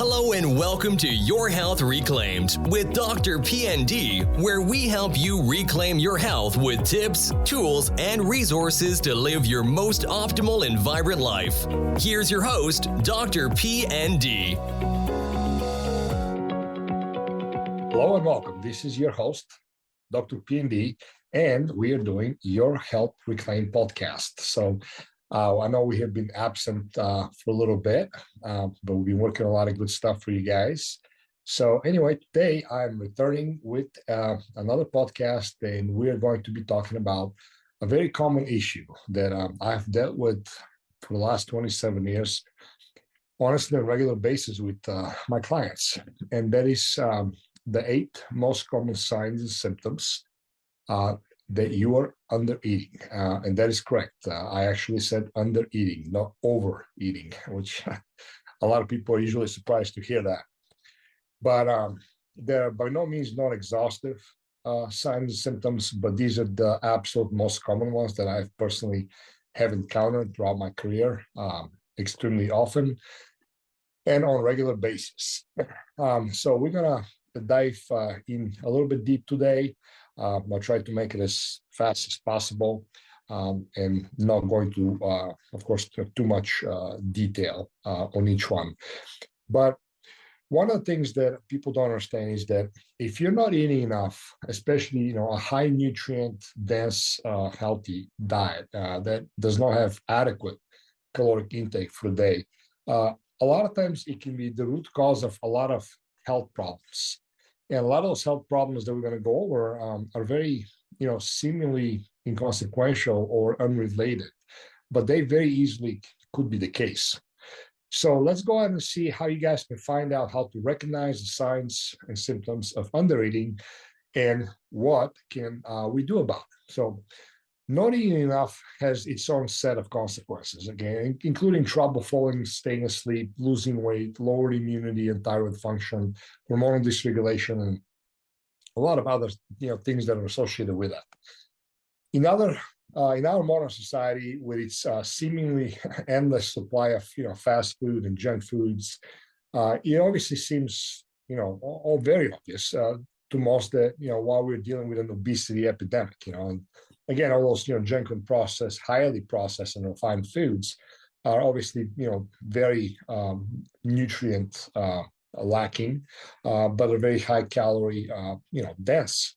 Hello and welcome to Your Health Reclaimed with DrPND, where we help you reclaim your health with tips, tools, and resources to live your most optimal and vibrant life. Here's your host, DrPND. Hello and welcome. This is your host, DrPND, and we are doing Your Health Reclaimed podcast. So I know we have been absent for a little bit, but we've been working a lot of good stuff for you guys. So anyway, today I'm returning with another podcast, and we're going to be talking about a very common issue that I've dealt with for the last 27 years, honestly, on a regular basis with my clients. And that is the 8 most common signs and symptoms that you are under eating, and that is correct. I actually said under eating, not overeating, which a lot of people are usually surprised to hear that. But they're by no means not exhaustive signs and symptoms, but these are the absolute most common ones that I've personally have encountered throughout my career extremely often and on a regular basis. So we're gonna dive in a little bit deep today. I'll try to make it as fast as possible and not going to, of course, too much detail on each one. But one of the things that people don't understand is that if you're not eating enough, especially a high nutrient dense, healthy diet that does not have adequate caloric intake for the day, a lot of times it can be the root cause of a lot of health problems. And a lot of those health problems that we're going to go over are very, seemingly inconsequential or unrelated, but they very easily could be the case. So let's go ahead and see how you guys can find out how to recognize the signs and symptoms of undereating and what can we do about it. So not eating enough has its own set of consequences, again, including trouble falling, staying asleep, losing weight, lowered immunity and thyroid function, hormonal dysregulation, and a lot of other things that are associated with that. In our modern society, with its seemingly endless supply of fast food and junk foods, it obviously seems all very obvious to most that while we're dealing with an obesity epidemic, and again, all those junk and processed, highly processed and refined foods are obviously very nutrient lacking, but are very high calorie dense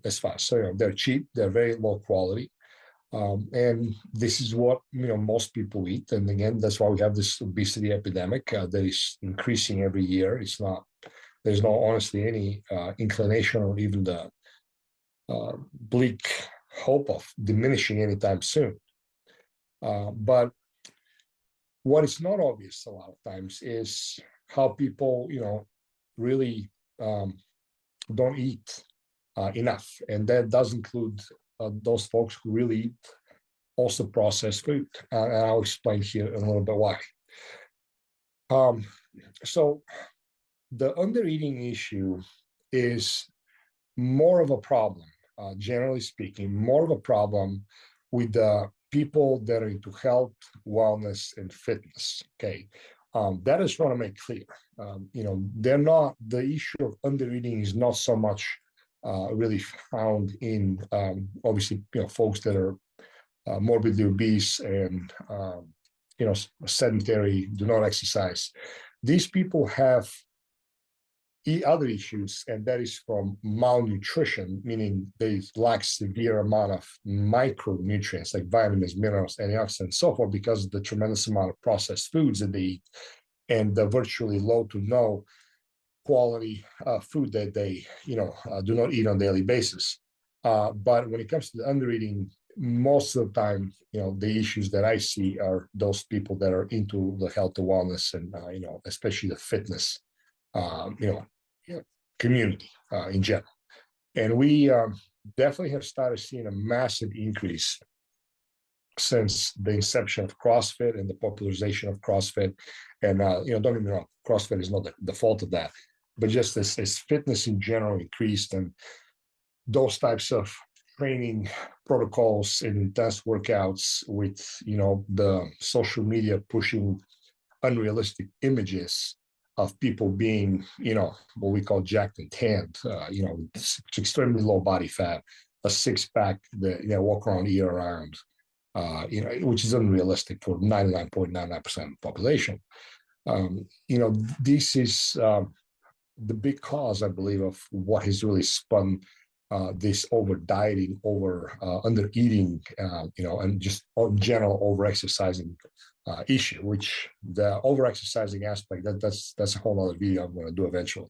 as far. So they're cheap, they're very low quality, and this is what most people eat. And again, that's why we have this obesity epidemic that is increasing every year. There's no honestly any inclination or even the bleak hope of diminishing anytime soon. But what is not obvious a lot of times is how people, really don't eat enough. And that does include those folks who really eat also processed food. And I'll explain here in a little bit why. So the undereating issue is more of a problem, generally speaking, more of a problem with the people that are into health, wellness, and fitness. Okay, that I just want to make clear. They're not, the issue of undereating is not so much really found in obviously folks that are morbidly obese and sedentary, do not exercise. These people have other issues, and that is from malnutrition, meaning they lack severe amount of micronutrients like vitamins, minerals, antioxidants, and so forth, because of the tremendous amount of processed foods that they eat and the virtually low to no quality food that they do not eat on a daily basis. But when it comes to the undereating, most of the time, the issues that I see are those people that are into the health and wellness and especially the fitness community in general. And we definitely have started seeing a massive increase since the inception of CrossFit and the popularization of CrossFit. And don't get me wrong, CrossFit is not the fault of that, but just as fitness in general increased and those types of training protocols and intense workouts with the social media pushing unrealistic images of people being, what we call jacked and tanned, it's extremely low body fat, a six pack that, walk around year round, which is unrealistic for 99.99% of the population. This is the big cause, I believe, of what has really spun this over dieting, over under eating, and just general over exercising issue, which the over exercising aspect, that's a whole other video I'm going to do eventually.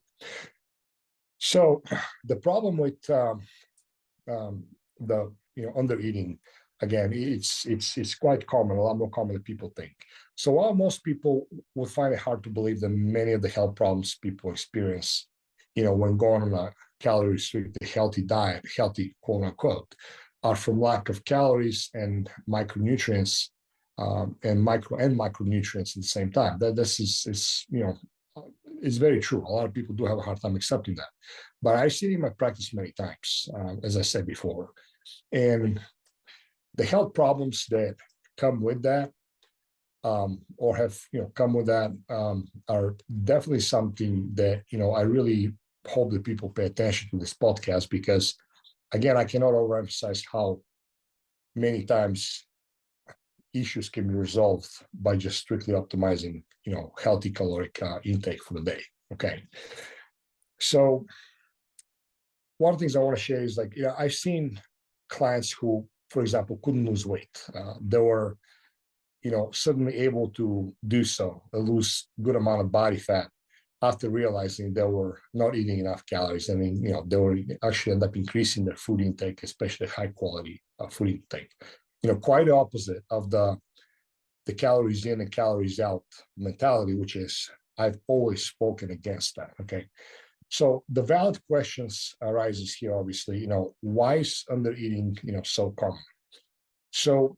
So the problem with the under eating, again, it's quite common, a lot more common than people think. So while most people would find it hard to believe that many of the health problems people experience, when going on a calorie restricted healthy diet, healthy quote unquote, are from lack of calories and micronutrients, and micronutrients at the same time. This is it's very true. A lot of people do have a hard time accepting that, but I see it in my practice many times, as I said before, and the health problems that come with that, or have come with that, are definitely something that I really hope that people pay attention to this podcast, because again, I cannot overemphasize how many times issues can be resolved by just strictly optimizing healthy caloric intake for the day. Okay, so one of the things I want to share is, like, I've seen clients who, for example, couldn't lose weight. They were suddenly able to do so, lose good amount of body fat after realizing they were not eating enough calories. I mean, they were actually end up increasing their food intake, especially high quality food intake. Quite the opposite of the calories in and calories out mentality, which is, I've always spoken against that. Okay. So the valid questions arises here, obviously, why is under eating, so common? So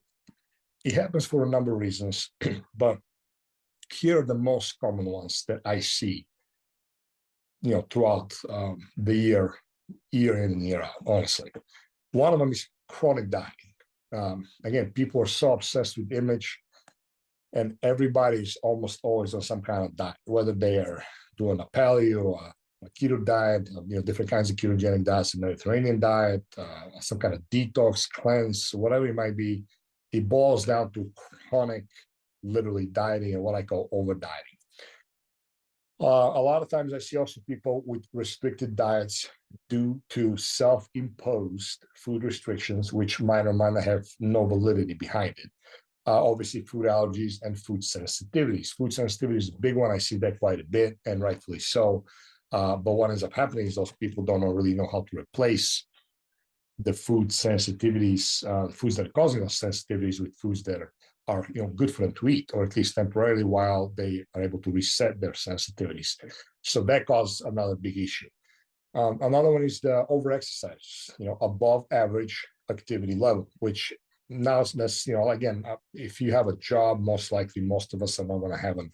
it happens for a number of reasons, but here are the most common ones that I see, throughout the year in and year out, honestly. One of them is chronic dieting. Again, people are so obsessed with image, and everybody's almost always on some kind of diet, whether they are doing a paleo, a keto diet, different kinds of ketogenic diets, a Mediterranean diet, some kind of detox, cleanse, whatever it might be. It boils down to chronic, literally dieting, and what I call over dieting. A lot of times I see also people with restricted diets due to self-imposed food restrictions, which might or might not have no validity behind it. Obviously, food allergies and food sensitivities. Food sensitivity is a big one. I see that quite a bit, and rightfully so. But what ends up happening is those people don't really know how to replace the food sensitivities, foods that are causing those sensitivities, with foods that are good for them to eat, or at least temporarily, while they are able to reset their sensitivities. So that causes another big issue. Another one is the overexercise, above average activity level, which now that's, again, if you have a job, most likely most of us are not going to have an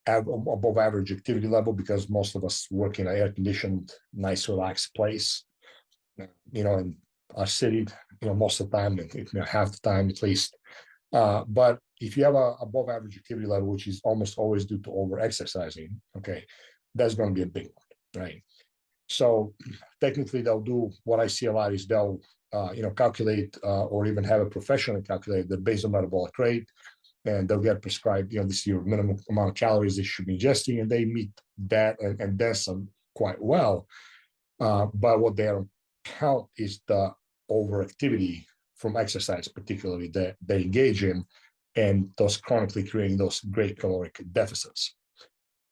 above average activity level, because most of us work in an air conditioned, nice, relaxed place, in our city, most of the time, half the time at least. But if you have a above average activity level, which is almost always due to over exercising, okay, that's going to be a big one, right? So technically, they'll do what I see a lot is they'll calculate, or even have a professional calculate the basal metabolic rate, and they'll get prescribed, this is your minimum amount of calories they should be ingesting, and they meet that and then some quite well. But what they don't count is the overactivity from exercise, particularly that they engage in, and those chronically creating those great caloric deficits.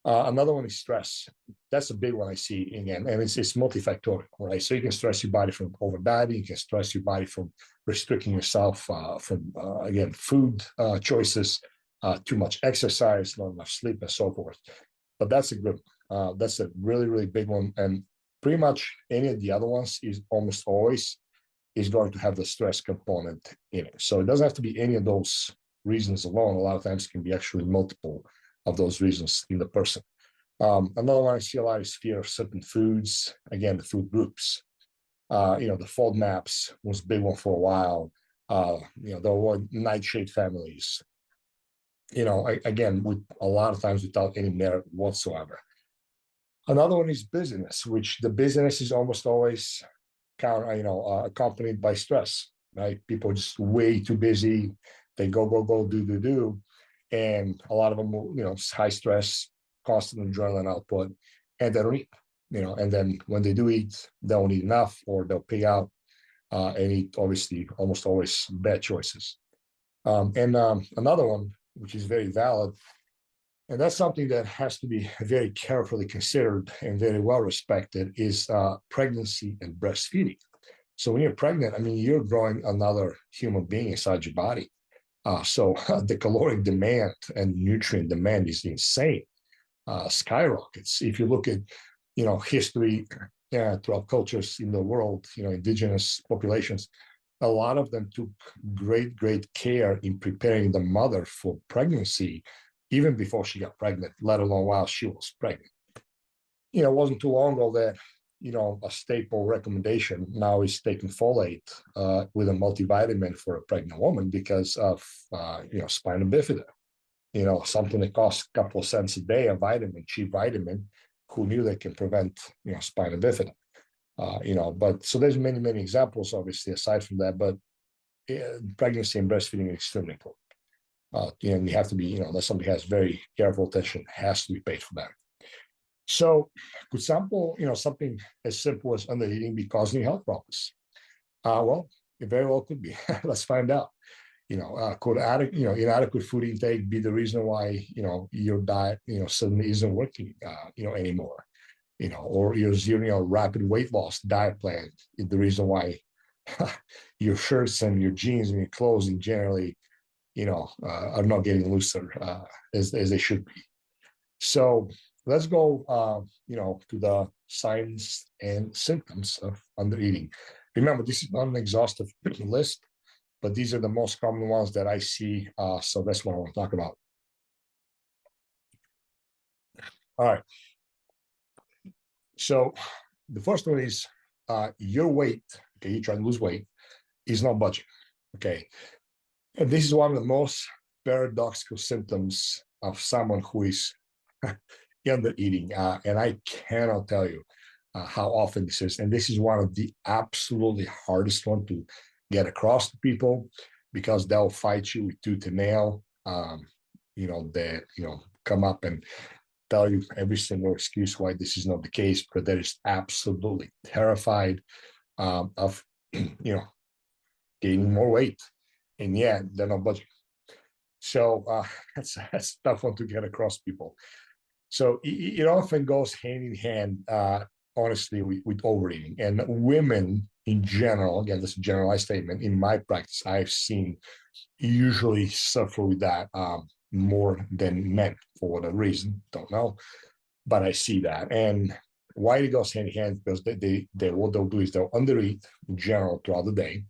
Another one is stress. That's a big one I see again, and it's multifactorial, right? So you can stress your body from over dieting, you can stress your body from restricting yourself from again, food choices, too much exercise, not enough sleep, and so forth. But that's a good one. That's a really, really big one, and pretty much any of the other ones is almost always is going to have the stress component in it. So it doesn't have to be any of those reasons alone. A lot of times it can be actually multiple of those reasons in the person. Another one I see a lot is fear of certain foods. Again, the food groups. The FODMAPs was a big one for a while. There were nightshade families. again, with a lot of times without any merit whatsoever. Another one is busyness, which the busyness is almost always accompanied by stress, right? People are just way too busy. They go, go, go, do. And a lot of them, high stress, constant adrenaline output, and they don't eat, and then when they do eat, they don't eat enough, or they'll pay out and eat, obviously, almost always bad choices. And another one, which is very valid, and that's something that has to be very carefully considered and very well respected, is pregnancy and breastfeeding. So when you're pregnant, I mean, you're growing another human being inside your body. So the caloric demand and nutrient demand is insane, skyrockets. If you look at, history throughout cultures in the world, indigenous populations, a lot of them took great, great care in preparing the mother for pregnancy, even before she got pregnant, let alone while she was pregnant. It wasn't too long ago that, a staple recommendation now is taking folate with a multivitamin for a pregnant woman because of, spina bifida, something that costs a couple of cents a day, a vitamin, cheap vitamin. Who knew they can prevent, spina bifida? But so there's many, many examples, obviously, aside from that, but pregnancy and breastfeeding is extremely important. And you have to be, unless somebody has very careful attention, has to be paid for that. So could something as simple as undereating be causing health problems? Well, it very well could be. Let's find out. Could inadequate food intake be the reason why, your diet, suddenly isn't working, anymore? Or your rapid weight loss diet plan is the reason why your shirts and your jeans and your clothes in generally, are not getting looser as they should be. So let's go, to the signs and symptoms of undereating. Remember, this is not an exhaustive list, but these are the most common ones that I see. So that's what I want to talk about. All right. So the first one is your weight. Okay, you try to lose weight, is not budging. Okay. And this is one of the most paradoxical symptoms of someone who is under eating. And I cannot tell you how often this is. And this is one of the absolutely hardest one to get across to people, because they'll fight you with tooth and nail. Come up and tell you every single excuse why this is not the case, but they're just absolutely terrified of, gaining more weight. And yeah, they're not budging. So that's a tough one to get across people. So it often goes hand in hand, honestly, with overeating. And women in general, again, this is a generalized statement, in my practice, I've seen usually suffer with that more than men for whatever reason, don't know, but I see that. And why it goes hand in hand, because they what they'll do is they'll undereat in general throughout the day,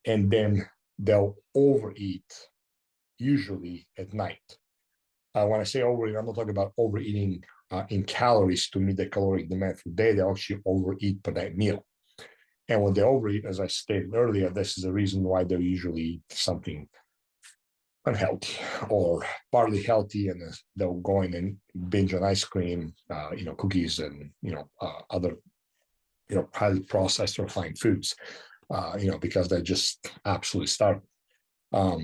and then they'll overeat usually at night. When I say overeat, I'm not talking about overeating in calories to meet the caloric demand for the day. They actually overeat per that meal. And when they overeat, as I stated earlier, this is the reason why they're usually something unhealthy or partly healthy, and they'll go in and binge on ice cream, cookies, and other highly processed or refined foods, because they're just absolutely starving.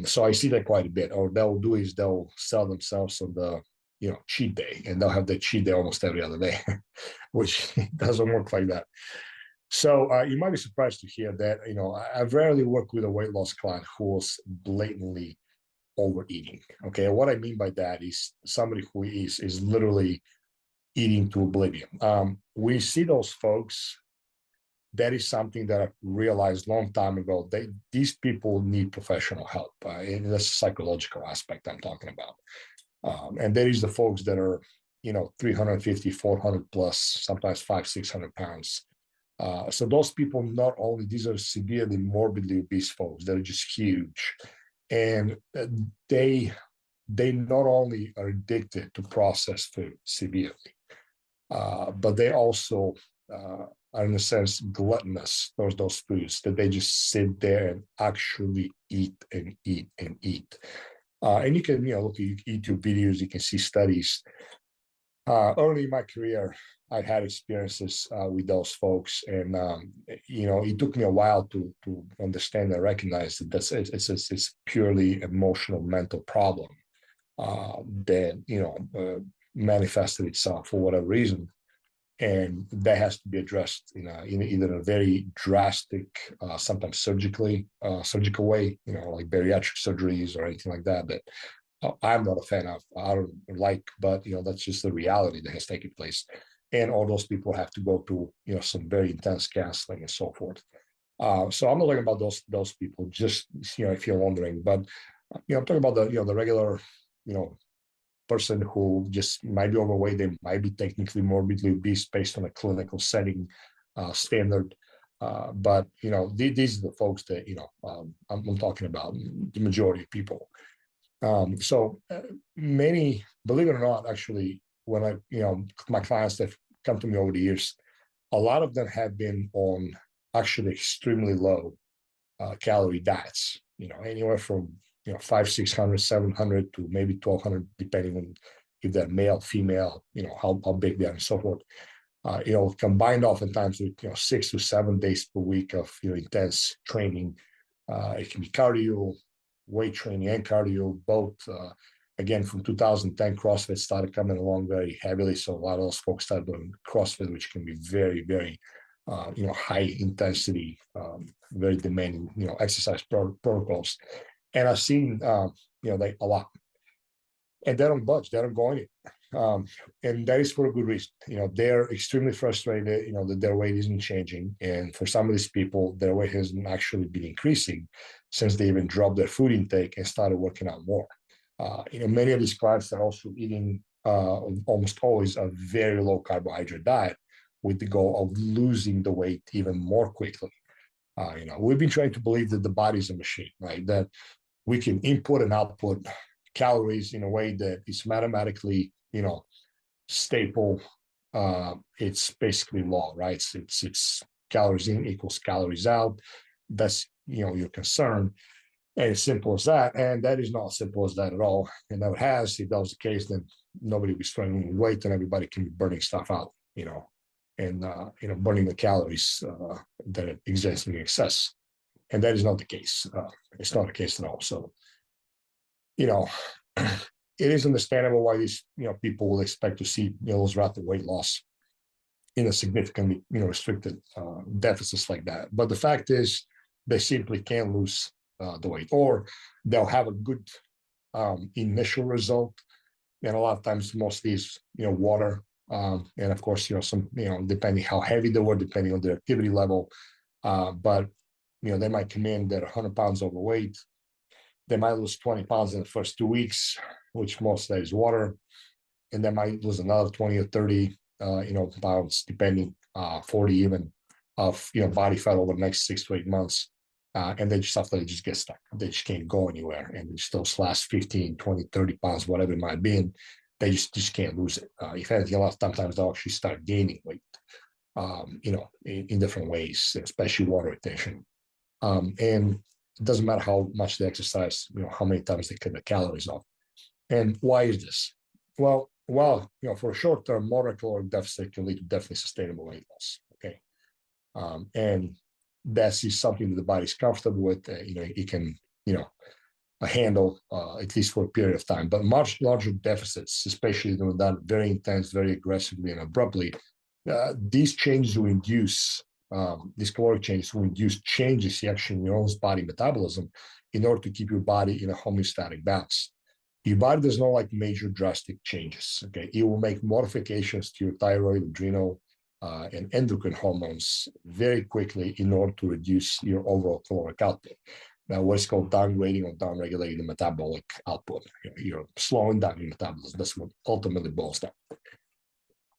So I see that quite a bit. Or they'll do is they'll sell themselves on the cheat day, and they'll have the cheat day almost every other day, which doesn't work like that. So you might be surprised to hear that I've rarely worked with a weight loss client who was blatantly overeating. Okay, and what I mean by that is somebody who is literally eating to oblivion. We see those folks. That is something that I realized a long time ago. These people need professional help. And that's a psychological aspect I'm talking about. And there is the folks that are, 350, 400 plus, sometimes 500-600 pounds. So those people, not only, these are severely morbidly obese folks that are just huge. And they not only are addicted to processed food severely, but they also are in a sense gluttonous towards those foods, that they just sit there and actually eat and eat and eat. And you can, look at YouTube videos, you can see studies. Early in my career, I had experiences with those folks, and it took me a while to understand and recognize that it's purely emotional, mental problem that manifested itself for whatever reason, and that has to be addressed in either a very drastic, sometimes surgical way, like bariatric surgeries or anything like that. That I'm not a fan of. I don't like, but that's just the reality that has taken place. And all those people have to go through some very intense counseling and so forth. So I'm not talking about those people, just if you're wondering. But I'm talking about the regular person who just might be overweight. They might be technically morbidly obese based on a clinical setting standard. But these are the folks that I'm talking about. The majority of people. So many, believe it or not, actually, when my clients that come to me over the years, a lot of them have been on actually extremely low calorie diets, anywhere from 500, 600, 700 to maybe 1200, depending on if they're male, female, how big they are and so forth. Combined oftentimes with 6 to 7 days per week of intense training. It can be cardio, weight training and cardio, both. Again, from 2010, CrossFit started coming along very heavily. So a lot of those folks started doing CrossFit, which can be very, very, high intensity, very demanding, exercise protocols. And I've seen, they a lot. And they don't budge, they don't go anywhere. And that is for a good reason. They're extremely frustrated, that their weight isn't changing. And for some of these people, their weight hasn't actually been increasing since they even dropped their food intake and started working out more. Many of these clients are also eating almost always a very low carbohydrate diet with the goal of losing the weight even more quickly. We've been trying to believe that the body is a machine, right? That we can input and output calories in a way that is mathematically, staple. It's basically law, right? It's calories in equals calories out. That's your concern. And as simple as that. And that is not as simple as that at all. And never has. If that was the case, then nobody would be struggling with weight and everybody can be burning stuff out, and burning the calories that exist in excess. And that is not the case. It's not the case at all. So, it is understandable why these people will expect to see those rapid weight loss in a significantly restricted deficits like that. But the fact is, they simply can't lose the weight, or they'll have a good initial result, and a lot of times mostly is water, and of course some depending how heavy they were, depending on their activity level, but they might come in, they're 100 pounds overweight. They might lose 20 pounds in the first 2 weeks, which most of that is water. And they might lose another 20 or 30, pounds, depending, 40 even, of, body fat over the next 6 to 8 months. And then after they just get stuck. They just can't go anywhere. And just those last 15, 20, 30 pounds, whatever it might be, and they just can't lose it. If anything, a lot of sometimes they'll actually start gaining weight, in different ways, especially water retention. And it doesn't matter how much they exercise, how many times they cut the calories off. And why is this? Well, for a short-term moderate caloric deficit can lead to definitely sustainable weight loss. Okay. And that is something that the body's comfortable with. It can, handle at least for a period of time. But much larger deficits, especially when done very intense, very aggressively and abruptly, these changes will induce these caloric changes will induce changes actually in your own body metabolism in order to keep your body in a homeostatic balance. Your body does not like major drastic changes. Okay, it will make modifications to your thyroid, adrenal, and endocrine hormones very quickly in order to reduce your overall caloric output. Now, what's called downgrading or downregulating the metabolic output. You're slowing down your metabolism. That's what ultimately boils down.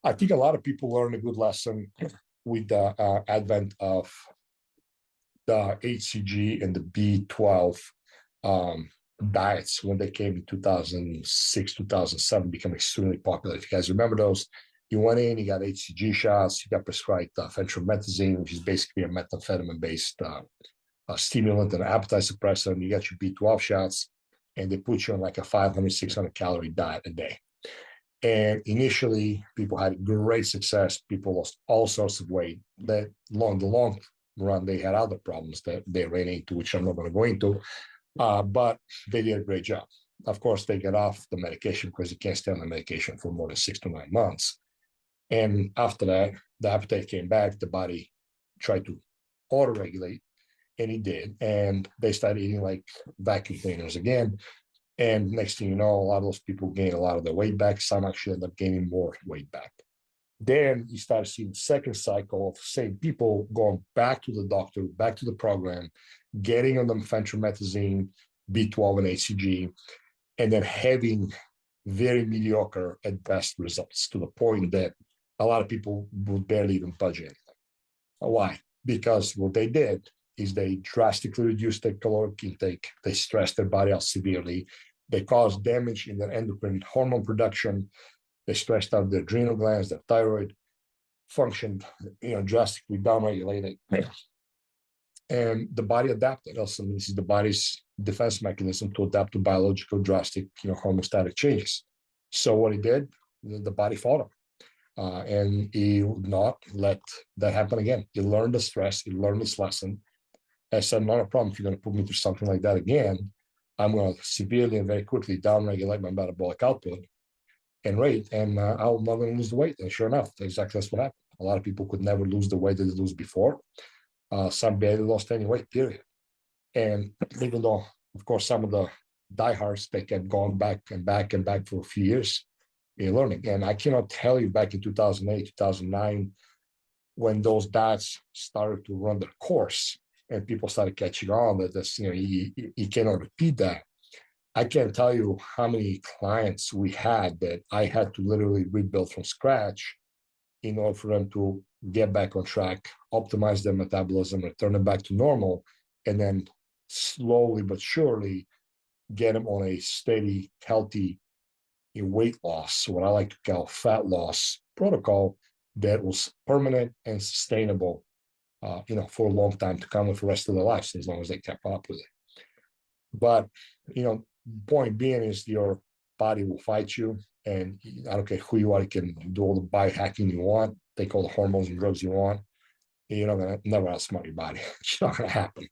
I think a lot of people learn a good lesson with the advent of the HCG and the B12 diets when they came in 2006, 2007, became extremely popular. If you guys remember those, you went in, you got HCG shots, you got prescribed fentromethazine, which is basically a methamphetamine-based stimulant and appetite suppressor, and you got your B12 shots. and they put you on like a 500, 600 calorie diet a day. And initially, people had great success. People lost all sorts of weight. The long run, they had other problems that they ran into, which I'm not going to go into. But they did a great job. Of course, they get off the medication because you can't stay on the medication for more than 6 to 9 months. And after that, the appetite came back. The body tried to auto-regulate, and it did. And they started eating like vacuum cleaners again. And next thing you know, a lot of those people gain a lot of their weight back. Some actually end up gaining more weight back. Then you start seeing the second cycle of same people going back to the doctor, back to the program, getting on the fentromethazine, B12 and HCG, and then having very mediocre at best results, to the point that a lot of people would barely even budget anything. Why? Because what they did is they drastically reduced their caloric intake. They stressed their body out severely. They caused damage in their endocrine hormone production. They stressed out their adrenal glands, their thyroid functioned, drastically downregulated. And the body adapted. Also, this is the body's defense mechanism to adapt to biological drastic, homeostatic changes. So what he did, the body fought him. And he would not let that happen again. He learned the stress. He learned this lesson. I said, not a problem. If you're going to put me through something like that again, I'm going to severely and very quickly downregulate my metabolic output and rate, and I'm not going to lose the weight. And sure enough, exactly that's what happened. A lot of people could never lose the weight that they lose before. Some barely lost any weight, period. And even though, of course, some of the diehards, they kept going back and back and back for a few years, you're learning. And I cannot tell you back in 2008, 2009, when those diets started to run their course and people started catching on that this, you cannot repeat that. I can't tell you how many clients we had that I had to literally rebuild from scratch in order for them to get back on track, optimize their metabolism, return them back to normal, and then slowly but surely get them on a steady, healthy weight loss, what I like to call fat loss protocol that was permanent and sustainable, for a long time to come with the rest of their lives, as long as they kept up with it. But, point being is your body will fight you, and I don't care who you are, you can do all the biohacking you want, take all the hormones and drugs you want. You're not going to never outsmart your body. It's not going to happen.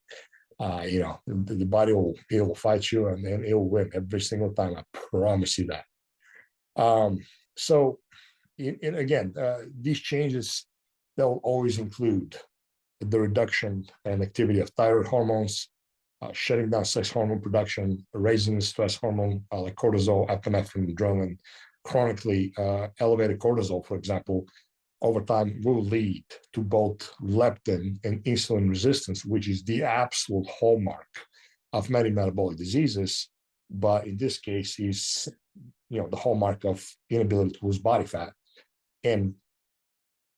The body will fight you, and then it will win every single time. I promise you that. Again, these changes, they'll always include the reduction and activity of thyroid hormones, shutting down sex hormone production, raising the stress hormone like cortisol, epinephrine, adrenaline. Chronically elevated cortisol, for example, over time will lead to both leptin and insulin resistance, which is the absolute hallmark of many metabolic diseases. But in this case, is the hallmark of inability to lose body fat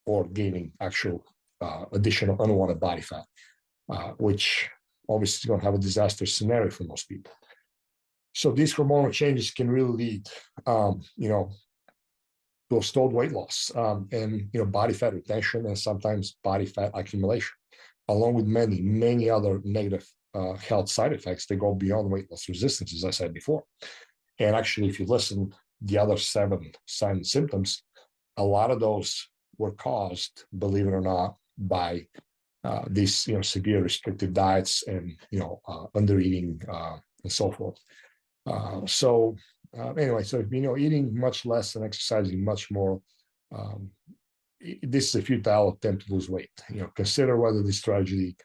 or gaining actual additional unwanted body fat, which obviously is going to have a disastrous scenario for most people. So these hormonal changes can really lead, to a stalled weight loss and body fat retention and sometimes body fat accumulation, along with many, many other negative health side effects that go beyond weight loss resistance, as I said before. And actually, if you listen, the other 7 signs and symptoms, a lot of those were caused, believe it or not, by these severe restrictive diets and undereating and so forth. Anyway, so eating much less and exercising much more, this is a futile attempt to lose weight. Consider whether this strategy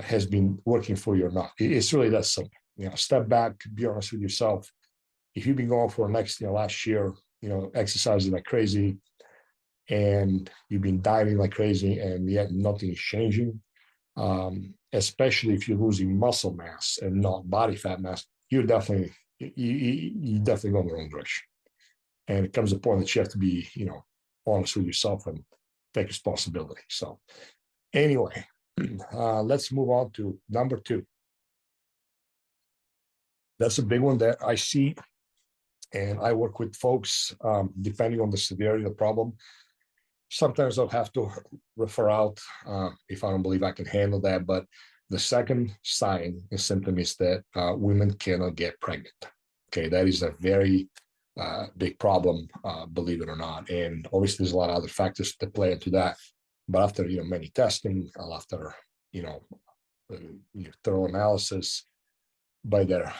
has been working for you or not. It's really that simple. Step back, be honest with yourself. If you've been going for last year, exercising like crazy, and you've been dieting like crazy, and yet nothing is changing, especially if you're losing muscle mass and not body fat mass, you're definitely going the wrong direction. And it comes to a point that you have to be, honest with yourself and take responsibility. So anyway, let's move on to number 2. That's a big one that I see, and I work with folks, depending on the severity of the problem. Sometimes I'll have to refer out if I don't believe I can handle that. But The second sign and symptom is that women cannot get pregnant. Okay, that is a very big problem, believe it or not. And obviously, there's a lot of other factors that play into that. But after many testing, after thorough analysis by their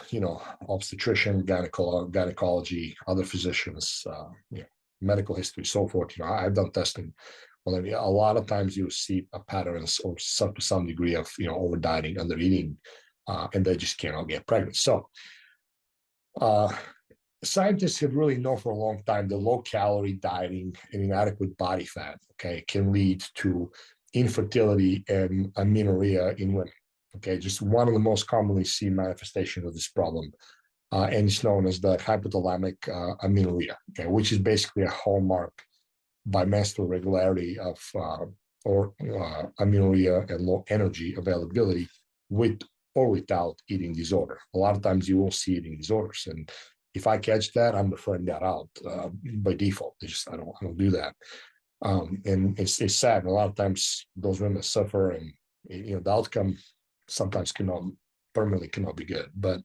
obstetrician, gynecology, other physicians, medical history, so forth. I've done testing. Well, a lot of times you see a patterns or to some degree of over dieting, under eating, and they just cannot get pregnant. So scientists have really known for a long time that low calorie dieting and inadequate body fat, okay, can lead to infertility and amenorrhea in women. Okay, just one of the most commonly seen manifestations of this problem, and it's known as the hypothalamic amenorrhea, okay, which is basically a hallmark by menstrual irregularity of amenorrhea and low energy availability with or without eating disorder. A lot of times you will see eating disorders, and if I catch that, I'm referring that out by default. I don't do that, and it's sad. A lot of times those women suffer, and the outcome sometimes permanently cannot be good. But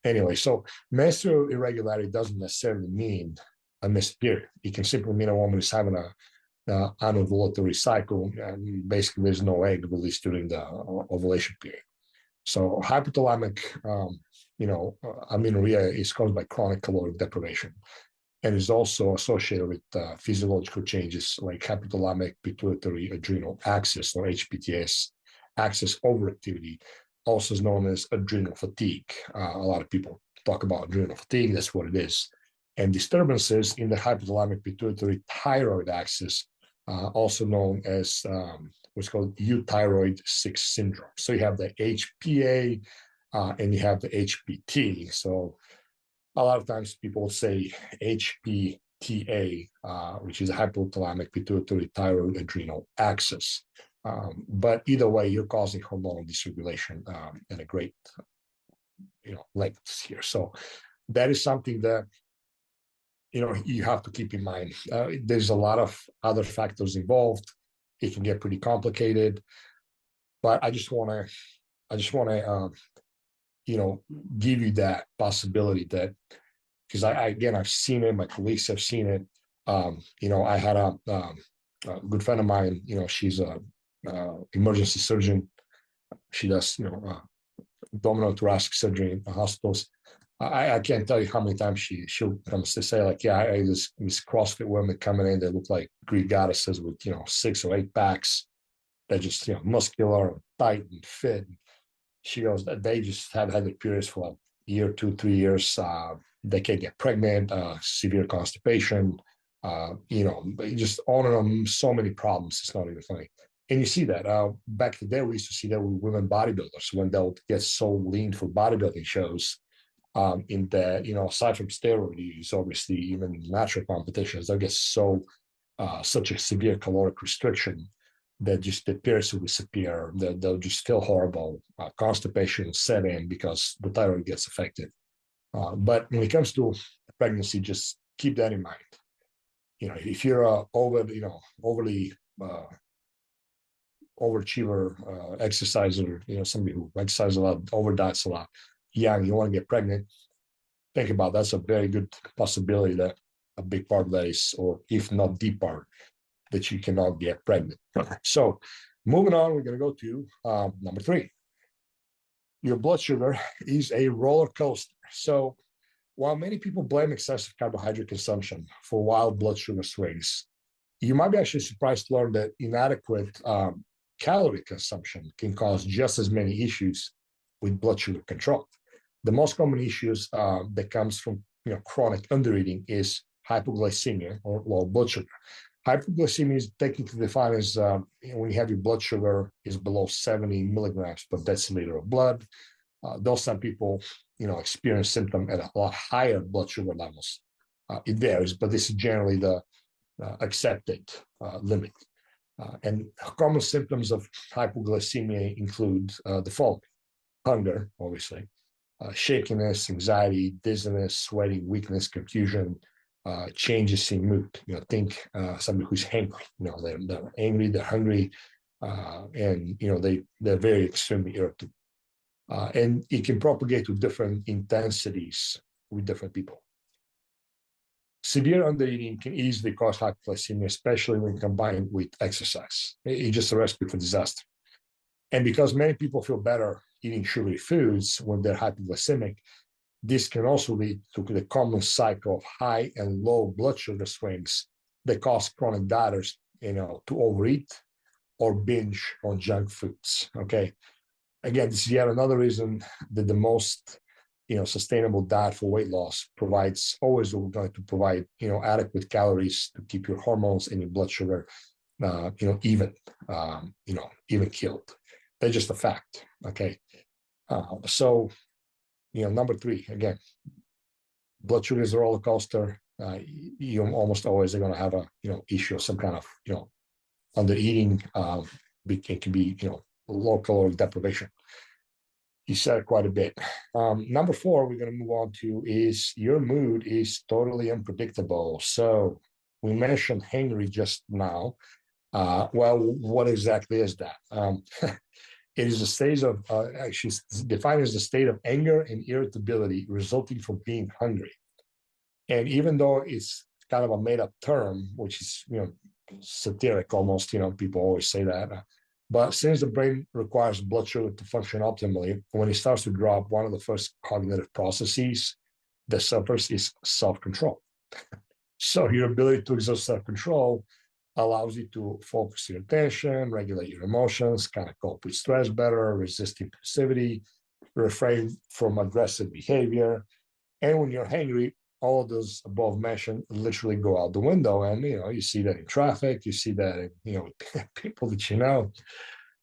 anyway, so menstrual irregularity doesn't necessarily mean a missed period. It can simply mean a woman is having an anovulatory cycle, and basically there's no egg released during the ovulation period. So hypothalamic, amenorrhea is caused by chronic caloric deprivation, and is also associated with physiological changes like hypothalamic pituitary adrenal axis, or HPTS axis overactivity, also known as adrenal fatigue. A lot of people talk about adrenal fatigue. That's what it is. And disturbances in the hypothalamic pituitary thyroid axis, also known as what's called euthyroid 6 syndrome. So you have the HPA and you have the HPT. So a lot of times people say HPTA, which is a hypothalamic pituitary thyroid adrenal axis. But either way, you're causing hormonal dysregulation at a great, lengths here. So that is something that you have to keep in mind. There's a lot of other factors involved. It can get pretty complicated, but I just want to give you that possibility that, because I've seen it. My colleagues have seen it. I had a good friend of mine. She's a emergency surgeon. She does abdominal thoracic surgery in hospitals. I can't tell you how many times she'll come to say, like, yeah, I these CrossFit women coming in, they look like Greek goddesses with 6 or 8 packs. They're just muscular and tight and fit. She goes that they just have had their periods for a year, 2, 3 years. They can't get pregnant, severe constipation, just on and on, so many problems. It's not even funny. And you see that back in the day, we used to see that with women bodybuilders when they'll get so lean for bodybuilding shows. In that, aside from steroid use, obviously, even natural competitions, they'll get such a severe caloric restriction that just the appearance will disappear. They'll just feel horrible. Constipation set in because the thyroid gets affected. But when it comes to pregnancy, just keep that in mind. If you're a overly overachiever, exerciser, somebody who exercises a lot, overdiets a lot, young, you want to get pregnant, think about that's a very good possibility that a big part of that is, or if not the part, that you cannot get pregnant. So moving on, we're going to go to number 3. Your blood sugar is a roller coaster. So while many people blame excessive carbohydrate consumption for wild blood sugar swings, you might be actually surprised to learn that inadequate calorie consumption can cause just as many issues with blood sugar control. The most common issues that comes from chronic undereating is hypoglycemia, or low blood sugar. Hypoglycemia is technically defined as when you have your blood sugar is below 70 milligrams per deciliter of blood. Though some people experience symptoms at a lot higher blood sugar levels. It varies, but this is generally the accepted limit. And common symptoms of hypoglycemia include the following: hunger, obviously, shakiness, anxiety, dizziness, sweating, weakness, confusion, changes in mood. Think somebody who's hangry. They're angry, they're hungry, and they're very extremely irritable, and it can propagate to different intensities with different people. Severe undereating can easily cause hypoglycemia, especially when combined with exercise. It's just a recipe for disaster. And because many people feel better eating sugary foods when they're hypoglycemic, this can also lead to the common cycle of high and low blood sugar swings that cause chronic dieters, to overeat or binge on junk foods. Okay. Again, this is yet another reason that the most sustainable diet for weight loss always going to provide adequate calories to keep your hormones and your blood sugar even killed. That's just a fact. Okay. So number 3, again, blood sugar is a roller coaster. You almost always are going to have a issue of some kind of undereating. It can be low caloric deprivation. You said quite a bit. Number 4, we're going to move on to is your mood is totally unpredictable. So we mentioned hangry just now. Well, what exactly is that? It is a state of, actually defined as the state of anger and irritability resulting from being hungry. And even though it's kind of a made up term, which is, satiric almost, people always say that. But since the brain requires blood sugar to function optimally, when it starts to drop, one of the first cognitive processes that suffers is self-control. So your ability to exert self-control allows you to focus your attention, regulate your emotions, kind of cope with stress better, resist impulsivity, refrain from aggressive behavior. And when you're hungry, all of those above mentioned literally go out the window. And, you see that in traffic, you see that in, people that you know.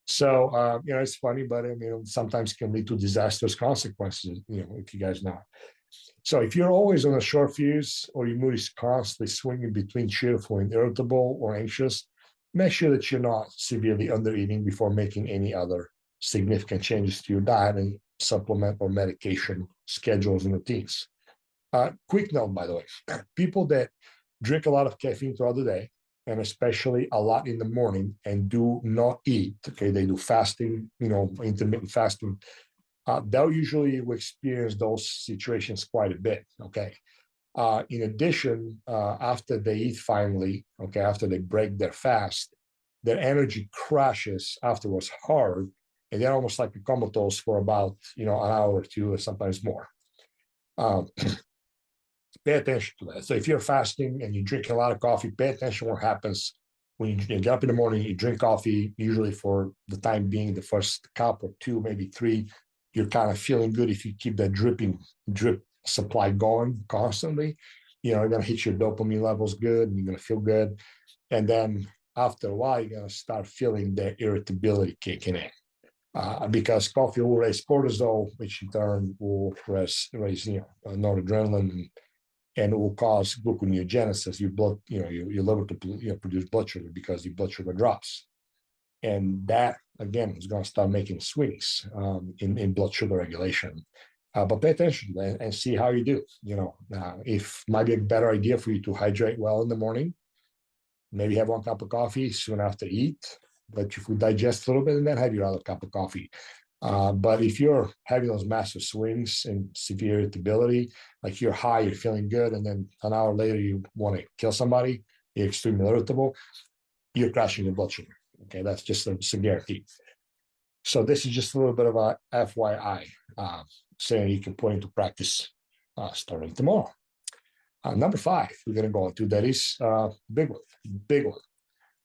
So, it's funny, but sometimes can lead to disastrous consequences, if you guys know. So if you're always on a short fuse or your mood is constantly swinging between cheerful and irritable or anxious, make sure that you're not severely undereating before making any other significant changes to your diet and supplement or medication schedules and routines. Quick note, by the way, people that drink a lot of caffeine throughout the day, and especially a lot in the morning, and do not eat, okay, they do fasting, intermittent fasting, they'll usually experience those situations quite a bit, okay? In addition, after they eat finally, okay, after they break their fast, their energy crashes afterwards hard, and they're almost like comatose for about, an hour or two, or sometimes more. Pay attention to that. So if you're fasting and you drink a lot of coffee, pay attention to what happens when you get up in the morning, you drink coffee, usually for the time being, the first cup or 2, maybe 3, you're kind of feeling good if you keep that drip supply going constantly. You're going to hit your dopamine levels good, and you're going to feel good. And then after a while, you're going to start feeling the irritability kicking in. Because coffee will raise cortisol, which in turn will raise noradrenaline, and it will cause gluconeogenesis. Your blood, your liver to produce blood sugar because your blood sugar drops, and that again is going to start making swings in blood sugar regulation. But pay attention and see how you do. If might be a better idea for you to hydrate well in the morning, maybe have 1 cup of coffee soon after eat. Let your food digest a little bit, and then have your other cup of coffee. But if you're having those massive swings and severe irritability, like you're high, you're feeling good, and then an hour later you want to kill somebody, you're extremely irritable, you're crashing your blood sugar. Okay, that's just a guarantee. So this is just a little bit of a FYI, saying you can put into practice starting tomorrow. Number 5, we're going to go into that is big one.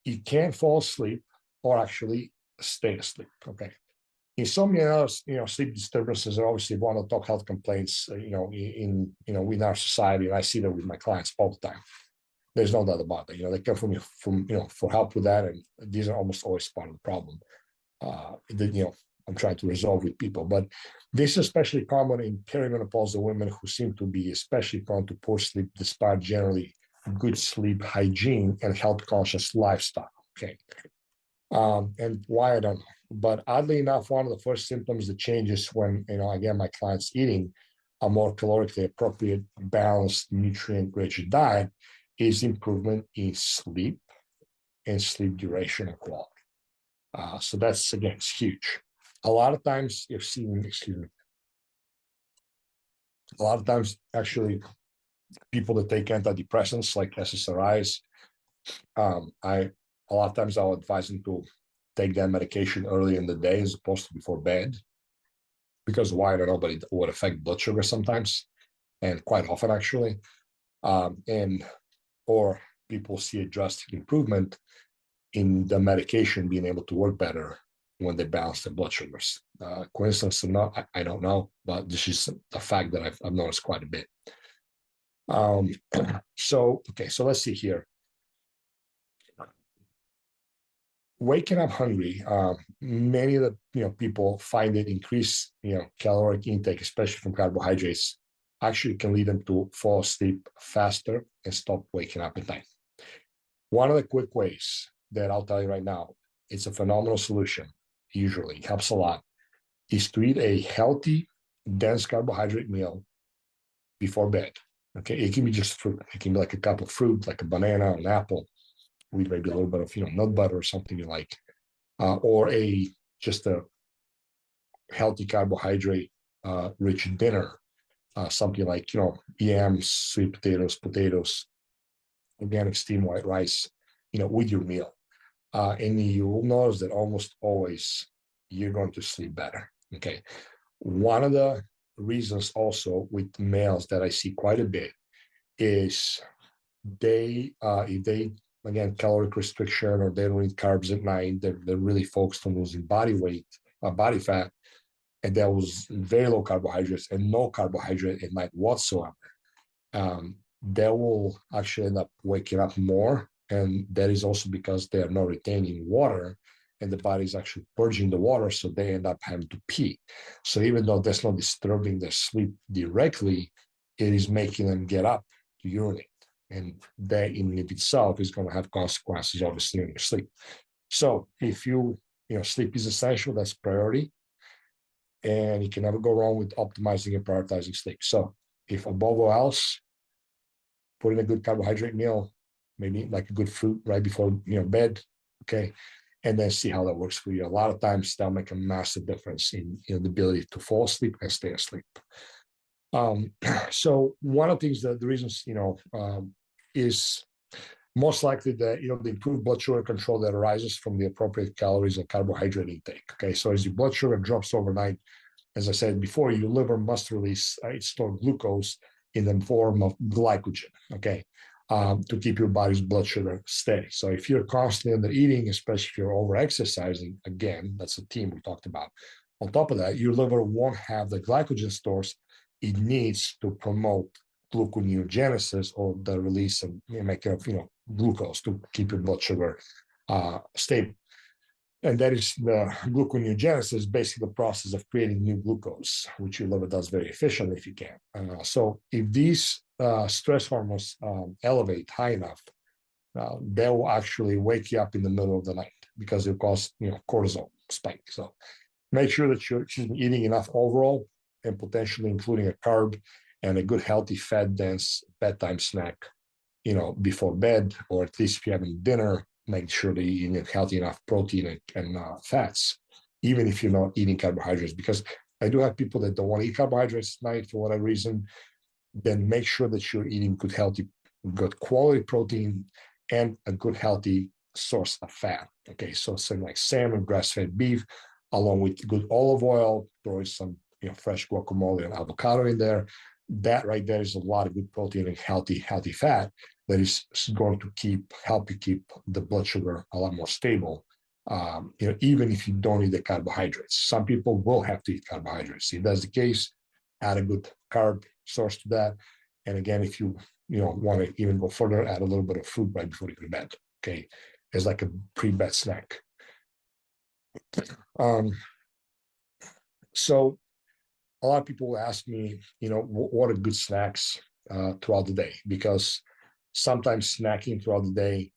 You can't fall asleep or actually stay asleep. Okay. Insomnia, sleep disturbances are obviously one of the top health complaints, in our society, and I see that with my clients all the time. There's no doubt about it. They come from for help with that, and these are almost always part of the problem. I'm trying to resolve with people, but this is especially common in perimenopausal women who seem to be especially prone to poor sleep despite generally good sleep hygiene and health-conscious lifestyle. Okay. And why, I don't know. But oddly enough, one of the first symptoms that changes when, again, my clients eating a more calorically appropriate, balanced, nutrient-rich diet is improvement in sleep and sleep duration and quality. So that's, again, it's huge. A lot of times you've seen, excuse me, a lot of times actually people that take antidepressants like SSRIs, a lot of times I'll advise them to take that medication early in the day as opposed to before bed, because why? I don't know, but it would affect blood sugar sometimes, and quite often actually. And or people see a drastic improvement in the medication being able to work better when they balance their blood sugars. Coincidence or not, I don't know, but this is a fact that I've noticed quite a bit. So let's see here. Waking up hungry, many of the people find that increased caloric intake, especially from carbohydrates, actually can lead them to fall asleep faster and stop waking up at night. One of the quick ways that I'll tell you right now, it's a phenomenal solution, usually helps a lot, is to eat a healthy, dense carbohydrate meal before bed. Okay, it can be just fruit. It can be like a cup of fruit, like a banana, an apple, with maybe a little bit of nut butter or something you like, or just a healthy carbohydrate rich dinner, something like yams, sweet potatoes, organic steamed white rice, with your meal. And you will notice that almost always you're going to sleep better. Okay. One of the reasons also with males that I see quite a bit is if they, again, caloric restriction, or they don't eat carbs at night, they're really focused on losing body weight, body fat, and there was very low carbohydrates and no carbohydrate at night whatsoever. They will actually end up waking up more, and that is also because they are not retaining water, and the body is actually purging the water, so they end up having to pee. So even though that's not disturbing their sleep directly, it is making them get up to urinate, and that in itself is going to have consequences, obviously, on your sleep. So if sleep is essential, that's priority, and you can never go wrong with optimizing and prioritizing sleep. So if above all else, put in a good carbohydrate meal, maybe like a good fruit right before bed, okay, and then see how that works for you. A lot of times that'll make a massive difference in the ability to fall asleep and stay asleep. So one of the things that the reasons is most likely that the improved blood sugar control that arises from the appropriate calories and carbohydrate intake. Okay, so as your blood sugar drops overnight, as I said before, your liver must release stored glucose in the form of glycogen, okay, to keep your body's blood sugar steady. So if you're constantly under eating, especially if you're over exercising, again, that's a theme we talked about. On top of that, your liver won't have the glycogen stores it needs to promote gluconeogenesis, or the release and making of glucose to keep your blood sugar stable. And that is the gluconeogenesis, basically the process of creating new glucose, which your liver does very efficiently if you can. So if these stress hormones elevate high enough, they will actually wake you up in the middle of the night, because it will cause cortisol spike. So make sure that you're eating enough overall, and potentially including a carb and a good healthy fat dense bedtime snack, before bed, or at least if you're having dinner, make sure that you eat healthy enough protein and fats, even if you're not eating carbohydrates. Because I do have people that don't want to eat carbohydrates at night for whatever reason. Then make sure that you're eating good, healthy, good quality protein and a good, healthy source of fat. Okay, so something like salmon, grass-fed beef, along with good olive oil, throw some fresh guacamole and avocado in there. That right there is a lot of good protein and healthy fat that is going to help you keep the blood sugar a lot more stable. Even if you don't eat the carbohydrates. Some people will have to eat carbohydrates. If that's the case, add a good carb source to that. And again, if you want to even go further, add a little bit of fruit right before you go to bed. Okay, as like a pre-bed snack. So a lot of people will ask me, what are good snacks throughout the day? Because sometimes snacking throughout the day,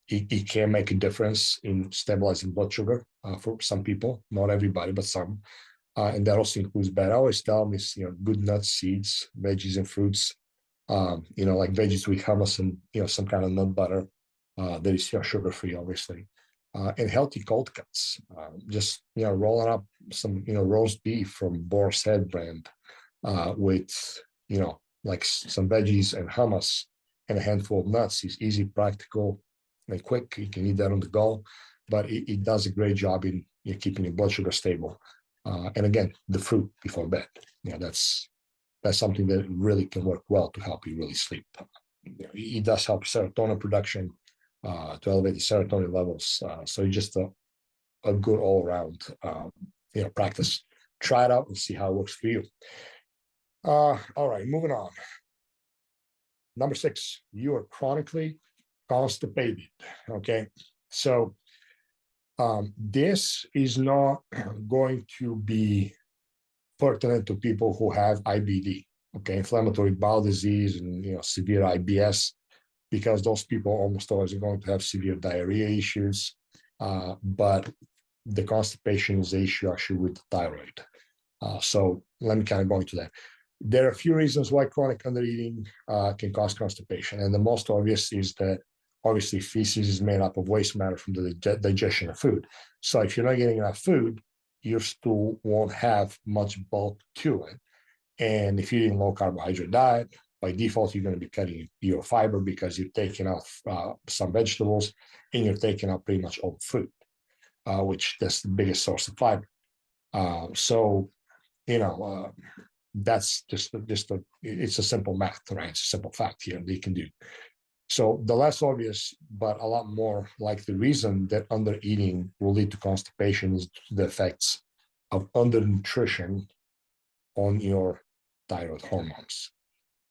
it can make a difference in stabilizing blood sugar for some people, not everybody, but some. And that also includes I always tell them is, good nuts, seeds, veggies, and fruits. Like veggies with hummus and some kind of nut butter that is sugar-free, obviously. and healthy cold cuts. Just rolling up some roast beef from Boar's Head brand with like some veggies and hummus and a handful of nuts is easy, practical, and quick. You can eat that on the go, but it does a great job in keeping your blood sugar stable. And again, the fruit before bed. That's something that really can work well to help you really sleep. It does help serotonin production, to elevate the serotonin levels. So it's just a good all around practice. Try it out and see how it works for you. All right, moving on. Number 6, you are chronically constipated. Okay, so this is not going to be pertinent to people who have IBD, okay, inflammatory bowel disease, and severe IBS, because those people almost always are going to have severe diarrhea issues. But the constipation is the issue actually with the thyroid. So let me kind of go into that. There are a few reasons why chronic undereating can cause constipation, and the most obvious is that obviously feces is made up of waste matter from the digestion of food. So if you're not getting enough food, your stool won't have much bulk to it. And if you're eating low carbohydrate diet, by default, you're going to be cutting your fiber because you're taking off some vegetables and you're taking out pretty much all food, which that's the biggest source of fiber. That's just it's a simple math, right? It's a simple fact here that you can do. So the less obvious, but a lot more likely reason that undereating will lead to constipation is the effects of undernutrition on your thyroid hormones.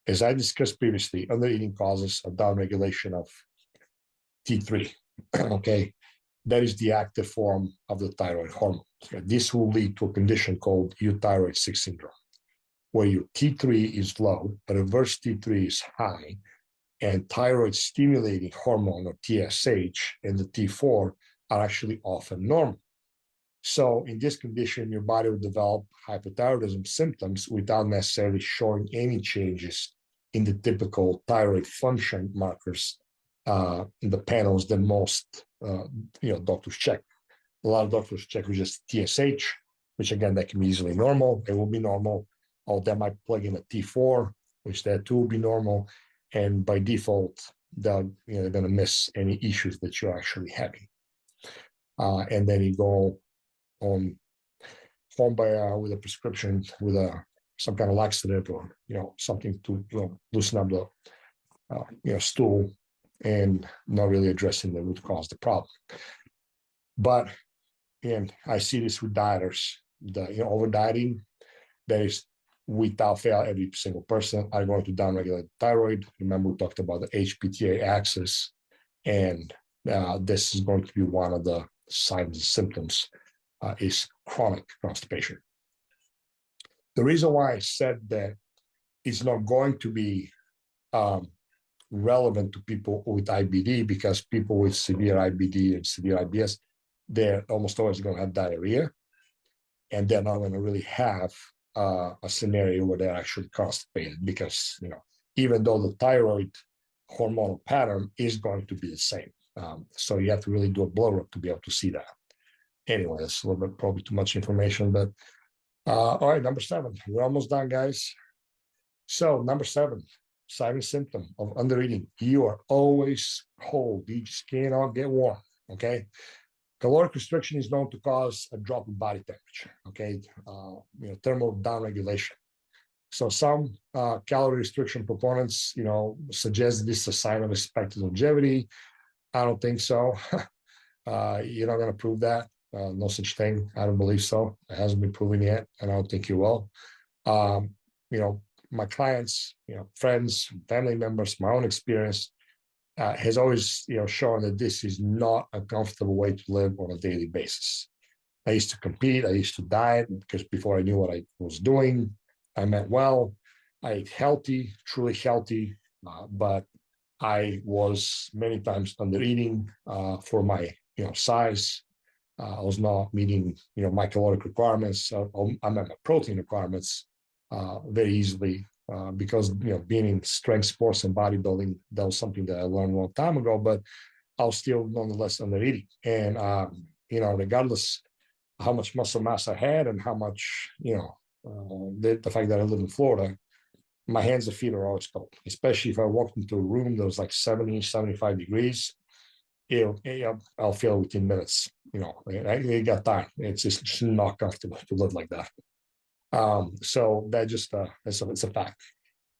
As I discussed previously, undereating causes a downregulation of T3, okay? That is the active form of the thyroid hormone. This will lead to a condition called euthyroid 6 syndrome, where your T3 is low, but reverse T3 is high, and thyroid stimulating hormone, or TSH, and the T4 are actually often normal. So in this condition, your body will develop hypothyroidism symptoms without necessarily showing any changes in the typical thyroid function markers in the panels that most doctors check. A lot of doctors check with just TSH, which again, that can be easily normal. It will be normal. Or they might plug in a T4, which that too will be normal. And by default, they're going to miss any issues that you're actually having. And then you go on home with a prescription with some kind of laxative or something to loosen up the stool, and not really addressing the root cause of the problem. But and I see this with dieters, over dieting, that is without fail, every single person are going to downregulate the thyroid. Remember, we talked about the HPTA axis, and this is going to be one of the signs and symptoms is chronic constipation. The reason why I said that it's not going to be relevant to people with IBD, because people with severe IBD and severe IBS, they're almost always going to have diarrhea, and they're not going to really have a scenario where they're actually constipated, because even though the thyroid hormonal pattern is going to be the same, so you have to really do a blood work to be able to see that. Anyway, that's a little bit probably too much information, but all right, number 7. We're almost done, guys. So number 7, sign and symptom of undereating: you are always cold. You just cannot get warm. Okay. Caloric restriction is known to cause a drop in body temperature, okay? Thermal downregulation. So some calorie restriction proponents, suggest this is a sign of expected longevity. I don't think so. You're not going to prove that. No such thing. I don't believe so. It hasn't been proven yet, and I don't think you will. My clients, friends, family members, my own experience, has always shown that this is not a comfortable way to live on a daily basis. I used to compete, I used to diet, because before I knew what I was doing, I meant well, I ate healthy, truly healthy, but I was many times undereating for my size. I was not meeting my caloric requirements. I met my protein requirements very easily. Because being in strength sports and bodybuilding, that was something that I learned a long time ago. But I'll still nonetheless under eating. And, regardless how much muscle mass I had and how much, the fact that I live in Florida, my hands and feet are always cold, especially if I walked into a room that was like 70, 75 degrees. I'll feel within minutes, it got time. It's just not comfortable to live like that. So that just, it's a fact.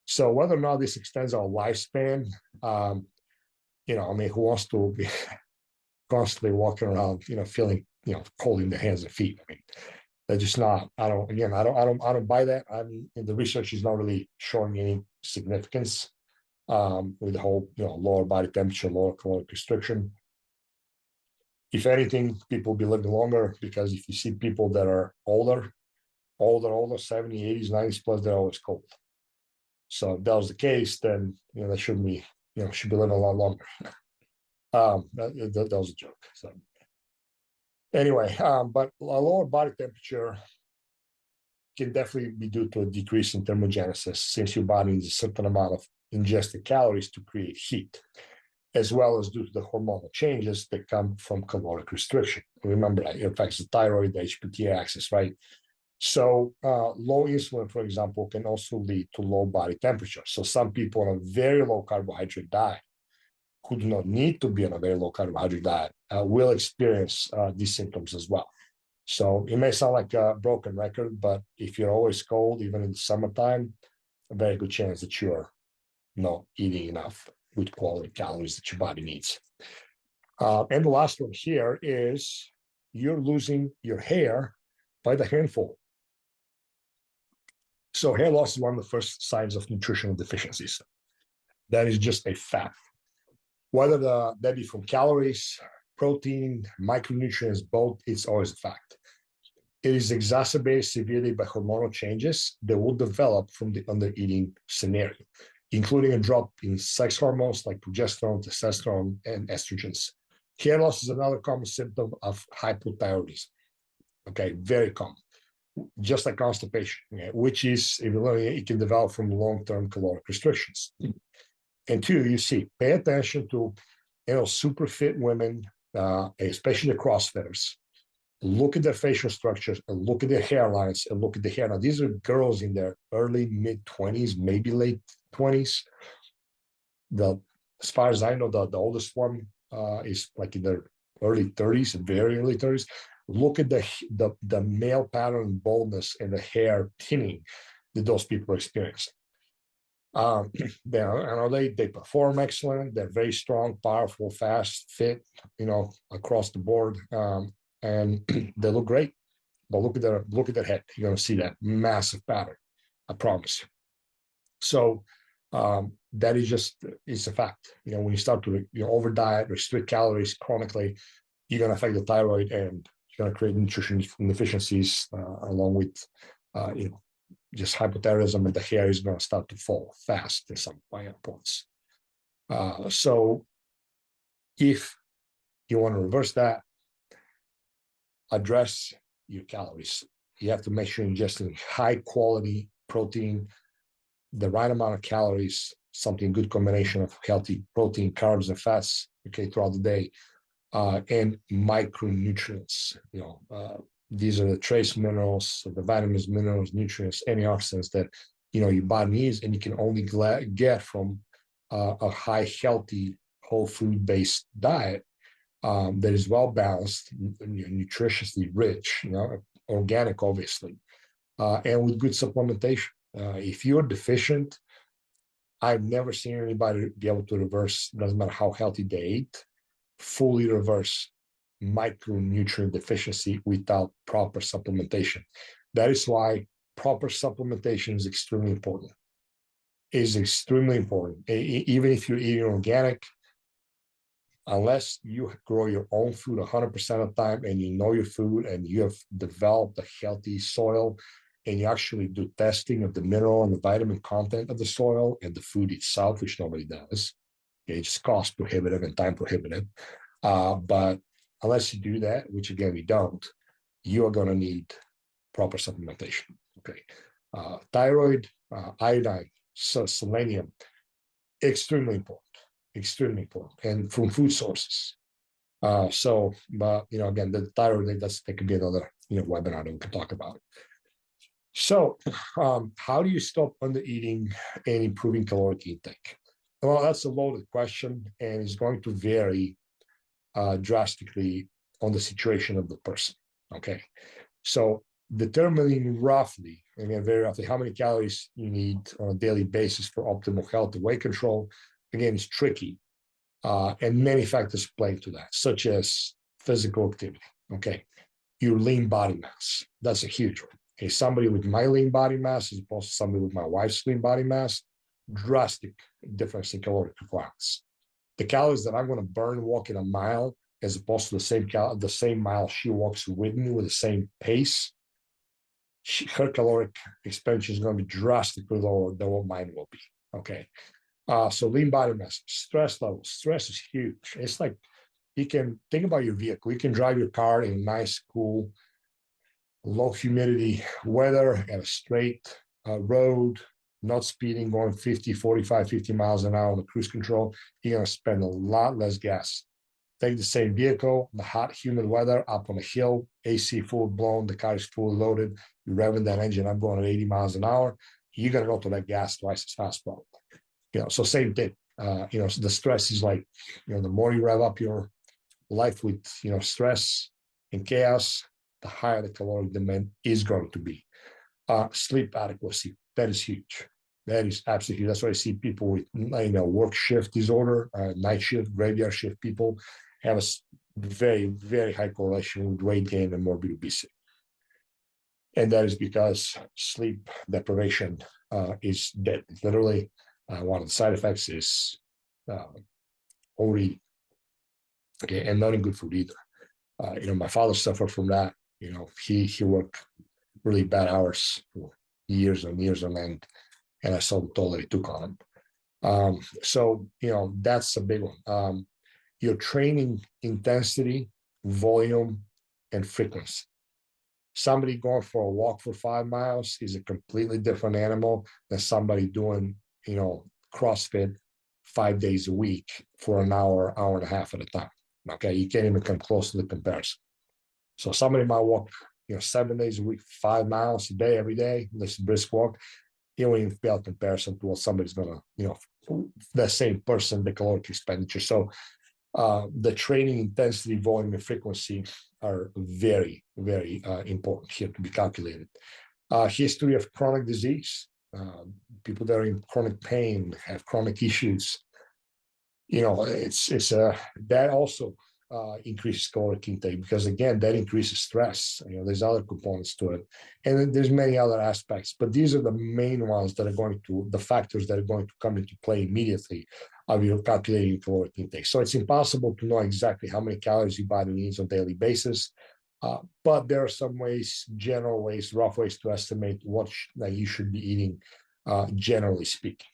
So whether or not this extends our lifespan, who wants to be constantly walking around, feeling, cold in the hands and feet? I mean, they're just not. I don't buy that. The research is not really showing any significance with the whole, lower body temperature, lower caloric restriction. If anything, people will be living longer, because if you see people that are older, 70, 80s, 90s plus, they're always cold. So if that was the case, then, they should be living a lot longer. That was a joke. So anyway, but a lower body temperature can definitely be due to a decrease in thermogenesis, since your body needs a certain amount of ingested calories to create heat, as well as due to the hormonal changes that come from caloric restriction. Remember that it affects the thyroid, the HPT axis, right? So low insulin, for example, can also lead to low body temperature. So some people on a very low carbohydrate diet, who do not need to be on a very low carbohydrate diet, will experience these symptoms as well. So it may sound like a broken record, but if you're always cold, even in the summertime, a very good chance that you're not eating enough good quality calories that your body needs. And the last one here is you're losing your hair by the handful. So hair loss is one of the first signs of nutritional deficiencies. That is just a fact. Whether that be from calories, protein, micronutrients, both, it's always a fact. It is exacerbated severely by hormonal changes that will develop from the undereating scenario, including a drop in sex hormones like progesterone, testosterone, and estrogens. Hair loss is another common symptom of hypothyroidism. Okay, very common. Just like constipation, which is, it can develop from long-term caloric restrictions. And two, you see, pay attention to, super fit women, especially the CrossFitters. Look at their facial structures and look at their hairlines and look at the hair. Now, these are girls in their early, mid-20s, maybe late 20s. As far as I know, the oldest one is like in their early 30s, very early 30s. Look at the male pattern baldness and the hair thinning that those people are experiencing. They perform excellent. They're very strong, powerful, fast, fit, across the board, and they look great. But look at their head. You're going to see that massive pattern. I promise. So that is just, it's a fact. When you start to over diet, restrict calories chronically, you're going to affect the thyroid, and you're going to create nutrition deficiencies along with just hypothyroidism, and the hair is going to start to fall fast at some points. So if you want to reverse that, address your calories. You have to make sure you're ingesting high quality protein, the right amount of calories, something good combination of healthy protein, carbs, and fats, throughout the day, and micronutrients. These are the trace minerals, the vitamins, minerals, nutrients, antioxidants that your body needs, and you can only get from a high, healthy, whole food based diet that is well balanced, nutritiously rich, organic, obviously, and with good supplementation. If you're deficient, I've never seen anybody be able to reverse, doesn't matter how healthy they ate, fully reverse micronutrient deficiency without proper supplementation. That is why proper supplementation is extremely important. It is extremely important. Even if you're eating organic, unless you grow your own food 100% of the time and you know your food and you have developed a healthy soil and you actually do testing of the mineral and the vitamin content of the soil and the food itself, which nobody does. It's just cost prohibitive and time prohibitive. But unless you do that, which again, we don't, you are going to need proper supplementation. Okay. Thyroid, iodine, selenium, extremely important. extremely important, and from food sources. But again, the thyroid, that could be another webinar that we can talk about. So, how do you stop under eating and improving caloric intake? Well, that's a loaded question, and it's going to vary drastically on the situation of the person. Okay, so determining roughly, again, very roughly, how many calories you need on a daily basis for optimal health and weight control, again, is tricky. And many factors play to that, such as physical activity. Okay, your lean body mass, that's a huge one. Okay, somebody with my lean body mass as opposed to somebody with my wife's lean body mass, drastic difference in caloric requirements. The calories that I'm going to burn walking a mile as opposed to the same mile she walks with me with the same pace, her caloric expenditure is going to be drastically lower than what mine will be. Okay. So lean body mass, stress levels. Stress is huge. It's like you can think about your vehicle. You can drive your car in nice, cool, low humidity weather at a straight road, not speeding, going 50, 45, 50 miles an hour on the cruise control. You're going to spend a lot less gas. Take the same vehicle, the hot, humid weather, up on a hill, AC full blown, the car is fully loaded, you're revving that engine up going at 80 miles an hour. You're going to go to that gas twice as fast, probably. So same thing. So the stress is like, the more you rev up your life with, stress and chaos, the higher the caloric demand is going to be. Sleep adequacy, that is huge. That is absolutely huge. That's why I see people with, work shift disorder, night shift, graveyard shift people have a very, very high correlation with weight gain and morbid obesity. And that is because sleep deprivation is dead. Literally, one of the side effects is overeating. Okay, and not in good food either. My father suffered from that. He worked really bad hours for years and years on end, and I saw the toll that it took on him. So that's a big one. Your training intensity, volume, and frequency. Somebody going for a walk for 5 miles is a completely different animal than somebody doing, CrossFit 5 days a week for an hour, hour and a half at a time. Okay, you can't even come close to the comparison. So somebody might walk, 7 days a week, 5 miles a day, every day, this brisk walk. You won't even pale comparison to what somebody's gonna, the same person, the caloric expenditure. So the training intensity, volume, and frequency are very, very important here to be calculated. History of chronic disease. People that are in chronic pain, have chronic issues. That also increases caloric intake because, again, that increases stress. There's other components to it, and then there's many other aspects, but these are the main ones that are the factors that are going to come into play immediately of your calculating caloric intake. So it's impossible to know exactly how many calories your body needs on a daily basis, but there are some ways, general ways, rough ways to estimate what you should be eating, generally speaking.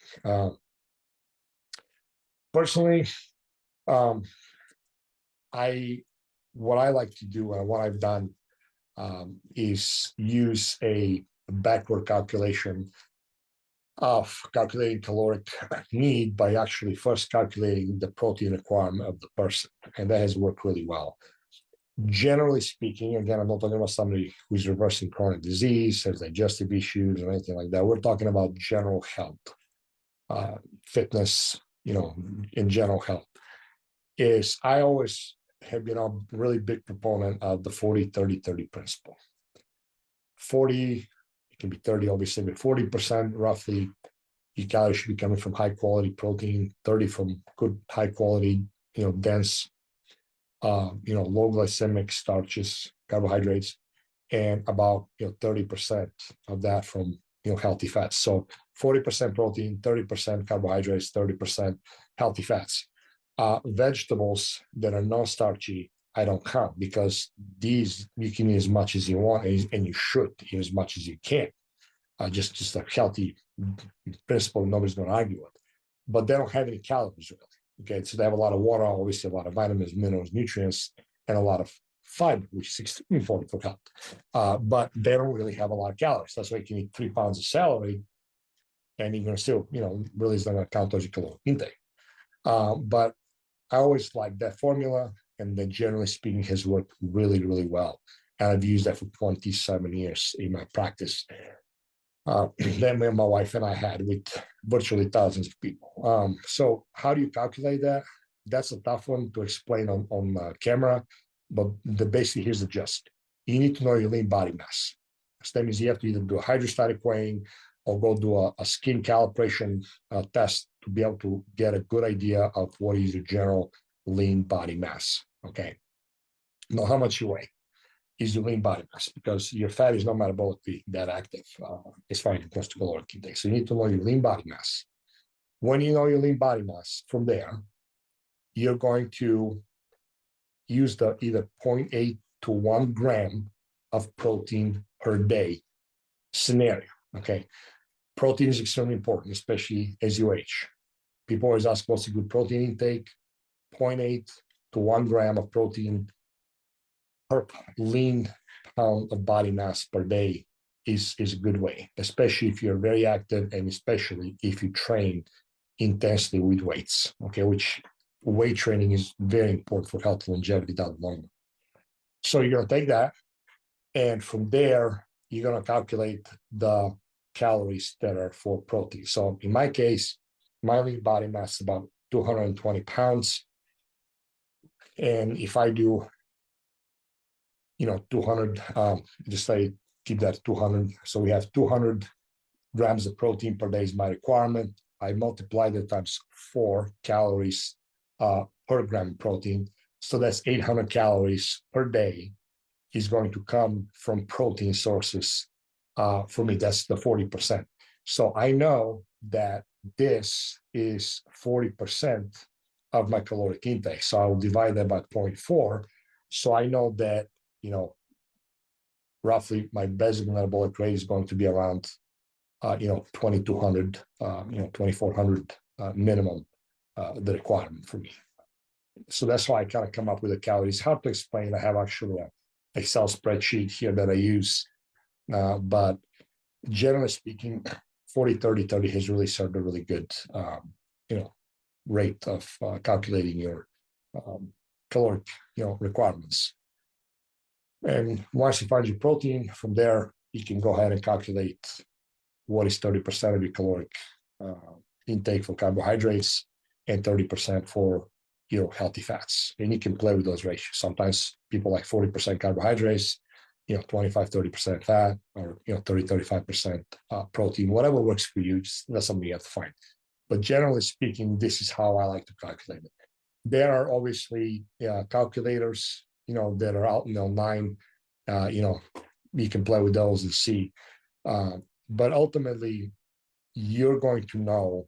Personally, what I like to do and what I've done is use a backward calculation of calculating caloric need by actually first calculating the protein requirement of the person. And that has worked really well. Generally speaking, again, I'm not talking about somebody who's reversing chronic disease, has digestive issues or anything like that. We're talking about general health, fitness, in general health. I always have been a really big proponent of the 40-30-30 principle. 40, it can be 30 obviously, but 40% roughly your calories should be coming from high quality protein, 30 from good high quality, dense, low glycemic starches, carbohydrates, and about 30% of that from healthy fats. So 40% protein, 30% carbohydrates, 30% healthy fats. Vegetables that are non-starchy, I don't count because these you can eat as much as you want and you should eat as much as you can. Just a healthy principle nobody's going to argue with. But they don't have any calories really. Okay, so they have a lot of water, obviously a lot of vitamins, minerals, nutrients, and a lot of fiber, which is extremely important for health. But they don't really have a lot of calories. That's why you can eat 3 pounds of celery, and you're going to still, really is not going to count towards your caloric intake. But I always like that formula, and then generally speaking has worked really, really well. And I've used that for 27 years in my practice. That me and my wife and I had with virtually thousands of people. So how do you calculate that? That's a tough one to explain on camera, but basically here's the gist. You need to know your lean body mass. So that means you have to either do a hydrostatic weighing or go do a skin calibration test to be able to get a good idea of what is your general lean body mass. Okay. Know how much you weigh is your lean body mass, because your fat is not metabolically that active as far as it comes to caloric intake. So you need to know your lean body mass. When you know your lean body mass, from there, you're going to use the either 0.8 to 1 gram of protein per day scenario. Okay. Protein is extremely important, especially as you age. People always ask, what's a good protein intake? 0.8 to 1 gram of protein per lean pound of body mass per day is a good way, especially if you're very active and especially if you train intensely with weights, okay, which weight training is very important for health and longevity down the long run. So you're going to take that, and from there, you're going to calculate the calories that are for protein. So in my case, my lean body mass is about 220 pounds. And if I do 200, just say keep that 200. So we have 200 grams of protein per day is my requirement. I multiply that times 4 calories per gram protein. So that's 800 calories per day is going to come from protein sources. For me, that's the 40%. So I know that this is 40% of my caloric intake. So I will divide that by 0.4. So I know that roughly my basic metabolic rate is going to be around, 2,200, 2,400 minimum, the requirement for me. So that's why I kind of come up with the calories. Hard to explain. I have actually an Excel spreadsheet here that I use, but generally speaking, 40-30-30 has really served a really good, rate of calculating your caloric, requirements. And once you find your protein, from there, you can go ahead and calculate what is 30% of your caloric intake for carbohydrates and 30% for your healthy fats. And you can play with those ratios. Sometimes people like 40% carbohydrates, 25-30% fat, or 30-35% protein, whatever works for you. That's something you have to find. But generally speaking, this is how I like to calculate it. There are obviously calculators that are out online. You can play with those and see. But ultimately, you're going to know.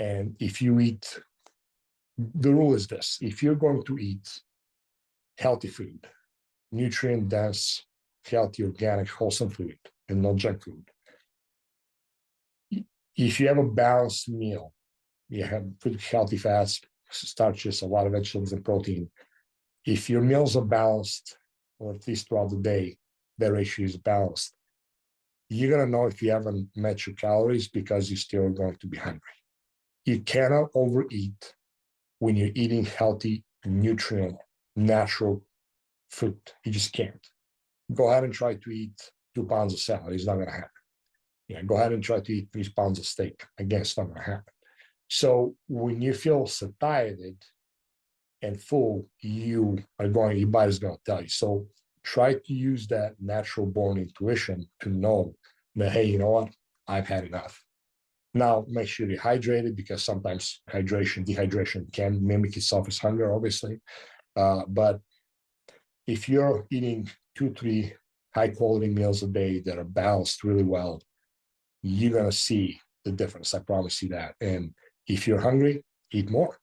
And if you eat, the rule is this: if you're going to eat healthy food, nutrient dense, healthy, organic, wholesome food, and not junk food, if you have a balanced meal, you have good healthy fats, starches, a lot of vegetables and protein. If your meals are balanced, or at least throughout the day, the ratio is balanced, you're going to know if you haven't met your calories because you're still going to be hungry. You cannot overeat when you're eating healthy, nutrient, natural food. You just can't. Go ahead and try to eat 2 pounds of salad. It's not going to happen. Go ahead and try to eat 3 pounds of steak. Again, it's not going to happen. So when you feel satiated and full, your body's going to tell you. So try to use that natural born intuition to know that, hey, you know what? I've had enough. Now, make sure you're hydrated, because sometimes dehydration can mimic itself as hunger, obviously. But if you're eating 2-3 high-quality meals a day that are balanced really well, you're going to see the difference. I promise you that. And if you're hungry, eat more.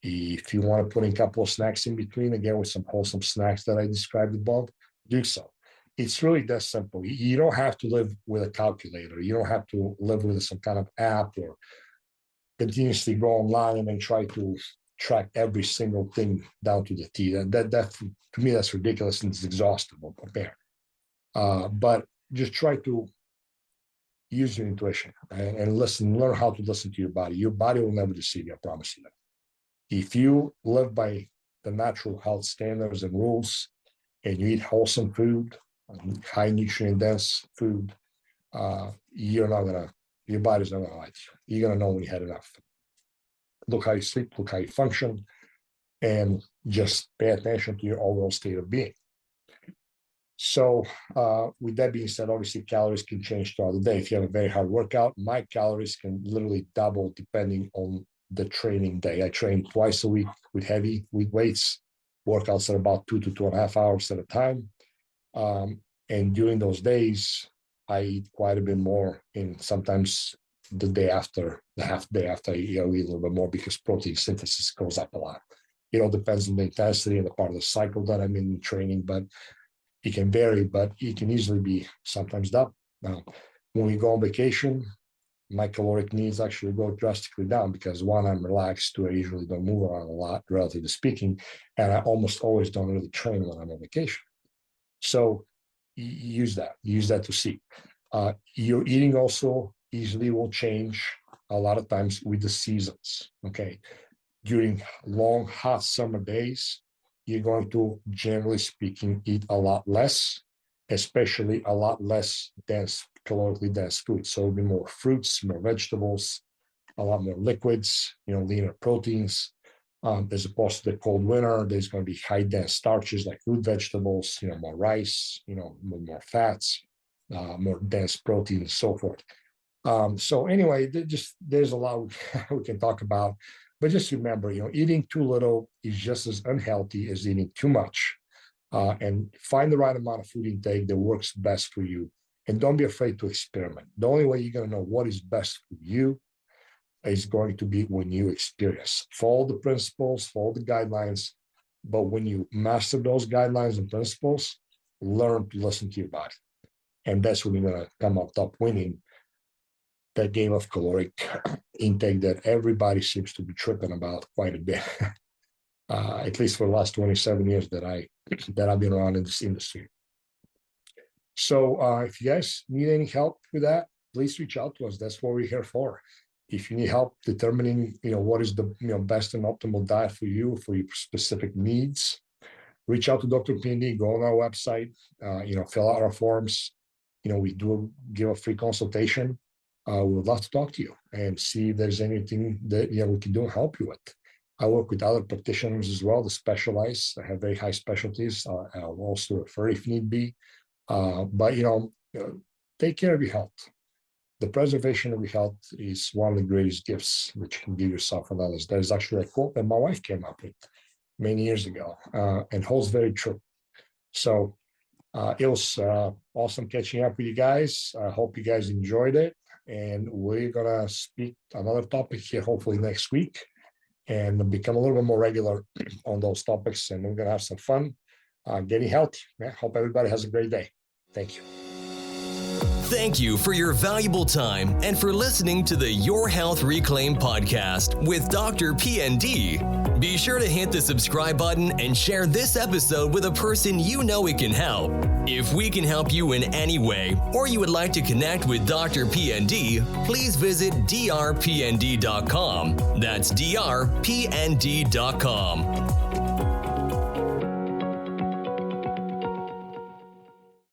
If you want to put in a couple of snacks in between, again, with some wholesome snacks that I described above, do so. It's really that simple. You don't have to live with a calculator. You don't have to live with some kind of app or continuously go online and try to track every single thing down to the T. That to me, that's ridiculous and it's exhaustible. But just try to use your intuition and listen, learn how to listen to your body. Your body will never deceive you, I promise you that. If you live by the natural health standards and rules, and you eat wholesome food, high nutrient dense food, your body's not gonna lie to you. You're gonna know when you had enough. Look how you sleep, look how you function, and just pay attention to your overall state of being. So with that being said, obviously calories can change throughout the day. If you have a very hard workout, my calories can literally double depending on the training day. I train twice a week with heavy weights, workouts at about 2 to 2.5 hours at a time. And during those days, I eat quite a bit more, and sometimes the day after, the half day after, I eat a little bit more because protein synthesis goes up a lot. It all depends on the intensity and the part of the cycle that I'm in training, but it can vary, but it can easily be sometimes double. Now, when we go on vacation, my caloric needs actually go drastically down because one, I'm relaxed, two, I usually don't move around a lot, relatively speaking, and I almost always don't really train when I'm on vacation. So use that to see. Your eating also easily will change a lot of times with the seasons, okay? During long, hot summer days, you're going to, generally speaking, eat a lot less, especially a lot less calorically dense food. So it'll be more fruits, more vegetables, a lot more liquids, leaner proteins. As opposed to the cold winter, there's going to be high dense starches like root vegetables, more rice, more fats, more dense protein, and so forth. So anyway, there's a lot we can talk about. But just remember, eating too little is just as unhealthy as eating too much. And find the right amount of food intake that works best for you. And don't be afraid to experiment. The only way you're going to know what is best for you is going to be when you experience. Follow the principles, follow the guidelines. But when you master those guidelines and principles, learn to listen to your body. And that's when you're going to come up top winning that game of caloric intake that everybody seems to be tripping about quite a bit, at least for the last 27 years that I've been around in this industry. So if you guys need any help with that, please reach out to us. That's what we're here for. If you need help determining, what is the best and optimal diet for you, for your specific needs, reach out to DrPND. Go on our website. Fill out our forms. We do give a free consultation. We would love to talk to you and see if there's anything that we can do and help you with. I work with other practitioners as well that specialize. I have very high specialties. I'll also refer if need be. But take care of your health. The preservation of your health is one of the greatest gifts that you can give yourself and others. There's actually a quote that my wife came up with many years ago and holds very true. So it was awesome catching up with you guys. I hope you guys enjoyed it. And we're going to speak another topic here, hopefully next week, and become a little bit more regular on those topics. And we're going to have some fun getting healthy. Hope everybody has a great day. Thank you. Thank you for your valuable time and for listening to the Your Health Reclaimed podcast with DrPND. Be sure to hit the subscribe button and share this episode with a person you know it can help. If we can help you in any way, or you would like to connect with DrPND, please visit DrPND.com. That's DrPND.com.